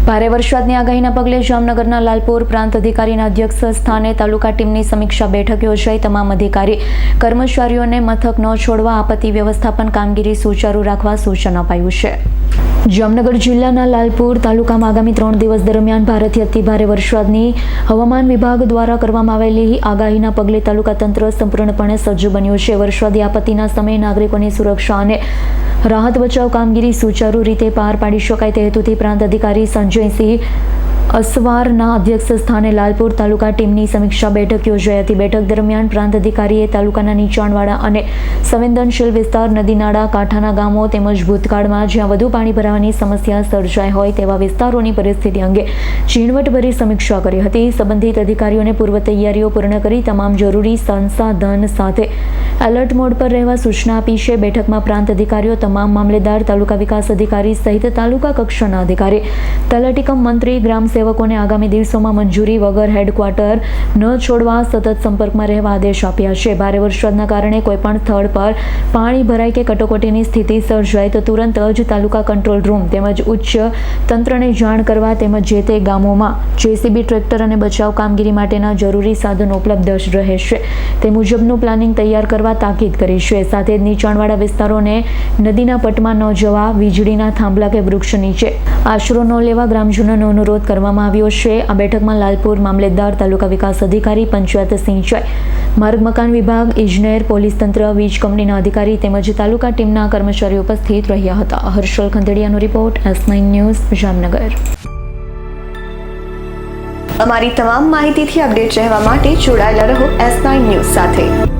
ભારે વરસાદની આગાહીના પગલે જામનગરના લાલપુર પ્રાંત અધિકારીના અધ્યક્ષ સ્થાને તાલુકા ટીમની સમીક્ષા બેઠક યોજાઈ તમામ અધિકારી કર્મચારીઓને મથક ન છોડવા આપત્તિ વ્યવસ્થાપન કામગીરી સુચારુ રાખવા સૂચન અપાયું છે। જામનગર જિલ્લાના લાલપુર તાલુકામાં આગામી 3 દિવસ દરમિયાન ભારેથી અતિભારે વરસાદની હવામાન વિભાગ દ્વારા કરવામાં આવેલી આગાહીના પગલે તાલુકા તંત્ર સંપૂર્ણપણે સજ્જ બન્યું છે। વરસાદી આપત્તિના સમયે નાગરિકોની સુરક્ષા અને રાહત બચાવ કામગીરી સુચારુ રીતે પાર પાડી શકાય તે હેતુથી પ્રાંત અધિકારી સંજયસિંહ અસવારના અધ્યક્ષ સ્થાને લાલપુર તાલુકા ટીમની સમીક્ષા બેઠક યોજાઈ હતી। બેઠક દરમિયાન પ્રાંત અધિકારીએ તાલુકાના નીચાણવાળા અને સંવેદનશીલ વિસ્તાર, નદી નાળા કાંઠાના ગામો તેમજ ભૂતકાળમાં જ્યાં વધુ પાણી ભરાવાની સમસ્યા સર્જાઈ હોય તેવા વિસ્તારોની પરિસ્થિતિ અંગે ઝીણવટભરી સમીક્ષા કરી હતી। સંબંધિત અધિકારીઓને પૂર્વ તૈયારીઓ પૂર્ણ કરી તમામ જરૂરી સંસાધન સાથે એલર્ટ મોડ પર રહેવા સૂચના આપી છે। બેઠકમાં પ્રાંત અધિકારીઓ, તમામ મામલેદાર, તાલુકા વિકાસ અધિકારી સહિત તાલુકા કક્ષાના અધિકારી, તલાટીકમ મંત્રી, ગ્રામ સેવકોને આગામી દિવસોમાં મંજૂરી વગર હેડક્વાર્ટર ન છોડવા સતત સંપર્કમાં રહેવા આદેશ આપ્યા છે। ભારે વરસાદના કારણે કોઈપણ સ્થળ પર પાણી ભરાય કે કટોકટીની સ્થિતિ સર્જાય તો તુરંત જ તાલુકા કંટ્રોલ રૂમ તેમજ ઉચ્ચ તંત્રને જાણ કરવા તેમજ જે તે ગામોમાં જેસીબી, ટ્રેક્ટર અને બચાવ કામગીરી માટેના જરૂરી સાધનો ઉપલબ્ધ રહેશે તે મુજબનું પ્લાનિંગ તૈયાર કરવા તાકીદ કરી છે। સાથે જ નીચાણવાળા વિસ્તારોને નદીના પટમાં ન જવા, વીજળીના થાંભલા કે વૃક્ષ નીચે આશરો ન લેવા ગ્રામજનોનો અનુરોધ કરવામાં આવ્યો છે। આ બેઠકમાં લાલપુર મામલેદાર, તાલુકા વિકાસ અધિકારી, પંચાયત સિંચાઈ, માર્ગ મકાન વિભાગ, ઇજનેર, પોલીસ તંત્ર, વીજ કંપનીના અધિકારી તેમજ તાલુકા ટીમના કર્મચારીઓ ઉપસ્થિત રહ્યા હતા। હર્ષલ ખંડેડિયાનો રિપોર્ટ, S9 ન્યૂઝ, જામનગર। અમારી તમામ માહિતીથી અપડેટ રહેવા માટે જોડાયેલા રહો S9 ન્યૂઝ સાથે।